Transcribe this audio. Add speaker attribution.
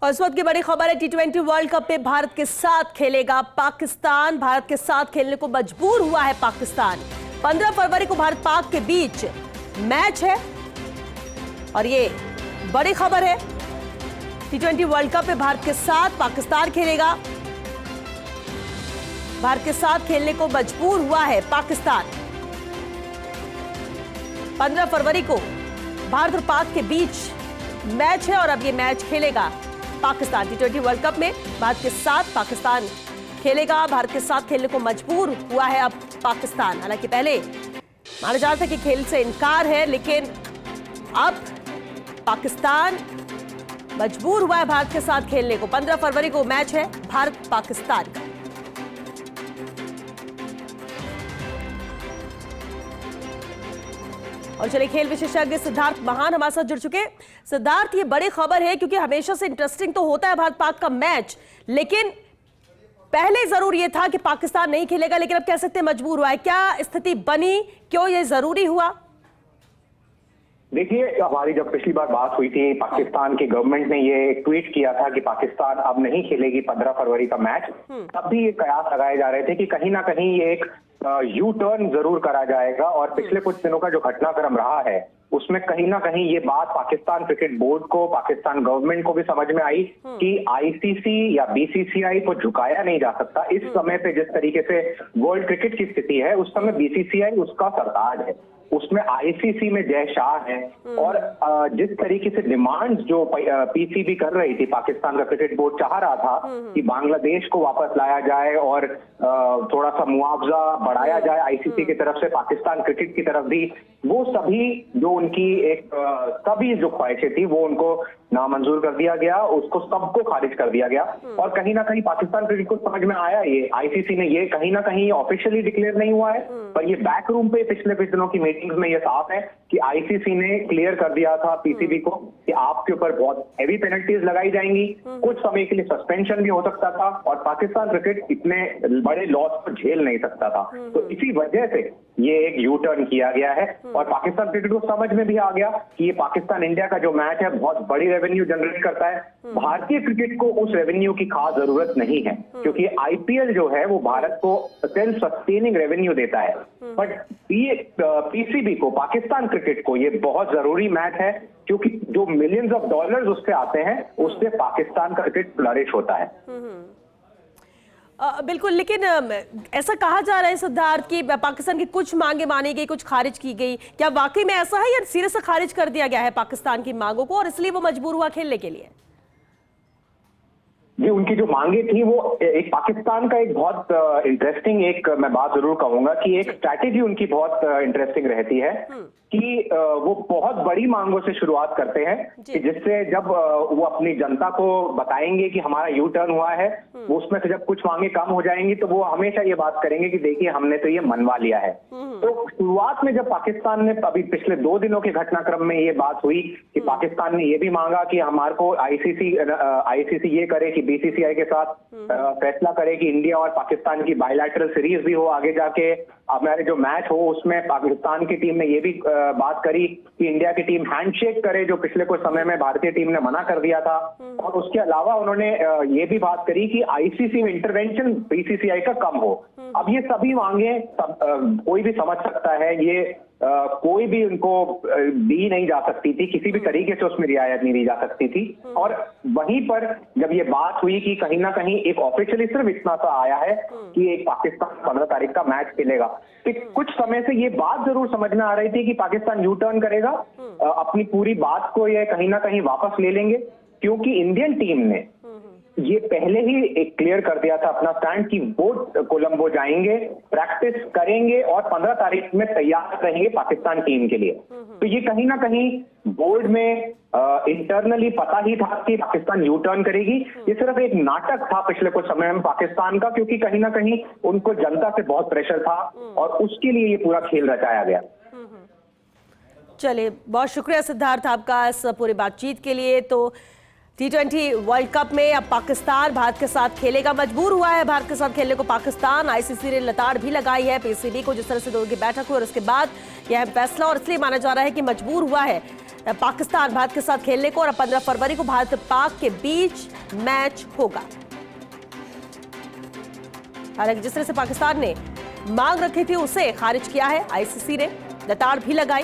Speaker 1: और इस वक्त की बड़ी खबर है, T20 वर्ल्ड कप में भारत के साथ खेलेगा पाकिस्तान। भारत के साथ खेलने को मजबूर हुआ है पाकिस्तान। 15 फरवरी को भारत पाक के बीच मैच है और ये बड़ी खबर है। T20 वर्ल्ड कप में भारत के साथ पाकिस्तान खेलेगा। भारत के साथ खेलने को मजबूर हुआ है पाकिस्तान। 15 फरवरी को भारत और पाक के बीच मैच है और अब ये मैच खेलेगा पाकिस्तान। T20 वर्ल्ड कप में भारत के साथ पाकिस्तान खेलेगा। भारत के साथ खेलने को मजबूर हुआ है अब पाकिस्तान। हालांकि पहले माना जा रहा था कि खेल से इनकार है, लेकिन अब पाकिस्तान मजबूर हुआ है भारत के साथ खेलने को। 15 फरवरी को मैच है भारत पाकिस्तान का। और चलिए, खेल विशेषज्ञ सिद्धार्थ महान हमारे साथ जुड़ चुके। सिद्धार्थ, ये बड़ी खबर है क्योंकि हमेशा से इंटरेस्टिंग तो होता है भारत पाक का मैच, लेकिन पहले जरूर ये था कि पाकिस्तान नहीं खेलेगा, लेकिन अब कह सकते हैं मजबूर हुआ है। क्या स्थिति बनी, क्यों ये जरूरी हुआ?
Speaker 2: देखिए, हमारी जब पिछली बार बात हुई थी, पाकिस्तान की गवर्नमेंट ने ये ट्वीट किया था कि पाकिस्तान अब नहीं खेलेगी 15 फरवरी का मैच। तब भी ये कयास लगाए जा रहे थे कि कहीं ना कहीं ये एक यू टर्न जरूर करा जाएगा। और पिछले कुछ दिनों का जो घटनाक्रम रहा है उसमें कहीं ना कहीं ये बात पाकिस्तान क्रिकेट बोर्ड को, पाकिस्तान गवर्नमेंट को भी समझ में आई कि आईसीसी या बीसीसीआई को झुकाया नहीं जा सकता। इस समय पे जिस तरीके से वर्ल्ड क्रिकेट की स्थिति है, उस समय बीसीसीआई उसका सरताज है, उसमें आईसीसी में जय शाह है। और जिस तरीके से डिमांड जो पीसीबी कर रही थी, पाकिस्तान का क्रिकेट बोर्ड चाह रहा था कि बांग्लादेश को वापस लाया जाए और थोड़ा सा मुआवजा बढ़ाया जाए आईसीसी की तरफ से पाकिस्तान क्रिकेट की तरफ भी, वो सभी जो उनकी एक सभी जो ख्वाहिशें थी वो उनको नामंजूर कर दिया गया, उसको सबको खारिज कर दिया गया। और कहीं ना कहीं पाकिस्तान क्रिकेट को समझ में आया, ये आईसीसी ने ये कहीं ना कहीं ऑफिशियली डिक्लेयर नहीं हुआ है, पर ये बैक रूम पे पिछले कुछ दिनों की मीटिंग्स में ये साफ है कि आईसीसी ने क्लियर कर दिया था पीसीबी को कि आपके ऊपर बहुत हैवी पेनल्टीज लगाई जाएंगी, कुछ समय के लिए सस्पेंशन भी हो सकता था और पाकिस्तान क्रिकेट इतने बड़े लॉस को झेल नहीं सकता था। तो इसी वजह से ये एक यू टर्न किया गया है और पाकिस्तान क्रिकेट को समझ में भी आ गया कि ये पाकिस्तान इंडिया का जो मैच है बहुत बड़ी रेवेन्यू जनरेट करता है। भारतीय क्रिकेट को उस रेवेन्यू की खास जरूरत नहीं है क्योंकि आईपीएल जो है वो भारत को सेल्फ सस्टेनिंग रेवेन्यू देता है, बट पीसीबी को, पाकिस्तान क्रिकेट को ये बहुत जरूरी मैच है क्योंकि जो मिलियंस ऑफ डॉलर्स उससे आते हैं उससे पाकिस्तान का क्रिकेट फ्लरिश होता है।
Speaker 1: बिल्कुल, लेकिन ऐसा कहा जा रहा है सिद्धार्थ कि पाकिस्तान की कुछ मांगे मानी गई, कुछ खारिज की गई। क्या वाकई में ऐसा है या सिरे से खारिज कर दिया गया है पाकिस्तान की मांगों को और इसलिए वो मजबूर हुआ खेलने के लिए?
Speaker 2: जी, उनकी जो मांगे थी वो एक पाकिस्तान का एक बहुत इंटरेस्टिंग एक मैं बात जरूर कहूंगा कि एक स्ट्रैटेजी उनकी बहुत इंटरेस्टिंग रहती है कि वो बहुत बड़ी मांगों से शुरुआत करते हैं कि जिससे जब वो अपनी जनता को बताएंगे कि हमारा यू टर्न हुआ है, वो उसमें से जब कुछ मांगे कम हो जाएंगी तो वो हमेशा ये बात करेंगे कि देखिए हमने तो ये मनवा लिया है। तो शुरुआत में जब पाकिस्तान ने, अभी पिछले 2 दिनों के घटनाक्रम में ये बात हुई कि पाकिस्तान ने ये भी मांगा कि हमारे को आईसीसी ये करे कि बीसीसीआई के साथ फैसला करे कि इंडिया और पाकिस्तान की बायलैटरल सीरीज भी हो आगे जाके, हमारे जो मैच हो उसमें पाकिस्तान की टीम ने ये भी बात करी कि इंडिया की टीम हैंडशेक करे, जो पिछले कुछ समय में भारतीय टीम ने मना कर दिया था। और उसके अलावा उन्होंने ये भी बात करी कि आईसीसी में इंटरवेंशन बीसीसीआई का कम हो। अब ये सभी मांगे कोई भी समझ सकता है, ये कोई भी उनको दी नहीं जा सकती थी, किसी भी तरीके से उसमें रियायत नहीं दी जा सकती थी। और वहीं पर जब ये बात हुई कि कहीं ना कहीं एक ऑफिशियली सिर्फ इतना सा आया है कि एक पाकिस्तान 15 तारीख का मैच खेलेगा, तो कुछ समय से ये बात जरूर समझ में आ रही थी कि पाकिस्तान यू टर्न करेगा, अपनी पूरी बात को ये कहीं ना कहीं वापस ले लेंगे, क्योंकि इंडियन टीम ने ये पहले ही एक क्लियर कर दिया था अपना स्टैंड कि वो कोलंबो जाएंगे, प्रैक्टिस करेंगे और 15 तारीख में तैयार रहेंगे पाकिस्तान टीम के लिए। तो ये कहीं ना कहीं बोर्ड में इंटरनली पता ही था कि पाकिस्तान यू टर्न करेगी। ये सिर्फ एक नाटक था पिछले कुछ समय में पाकिस्तान का, क्योंकि कहीं ना कहीं उनको जनता से बहुत प्रेशर था और उसके लिए ये पूरा खेल रचाया गया।
Speaker 1: चलिए, बहुत शुक्रिया सिद्धार्थ आपका इस पूरी बातचीत के लिए। तो T20 वर्ल्ड कप में अब पाकिस्तान भारत के साथ खेलेगा। मजबूर हुआ है भारत के साथ खेलने को पाकिस्तान। आईसीसी ने लताड़ भी लगाई है पीसीबी को, जिस तरह से दोनों की बैठक हुई और उसके बाद यह फैसला, और इसलिए माना जा रहा है कि मजबूर हुआ है पाकिस्तान भारत के साथ खेलने को और 15 फरवरी को भारत पाक के बीच मैच होगा। हालांकि जिस तरह से पाकिस्तान ने मांग रखी थी उसे खारिज किया है आईसीसी ने, लताड़ भी लगाई।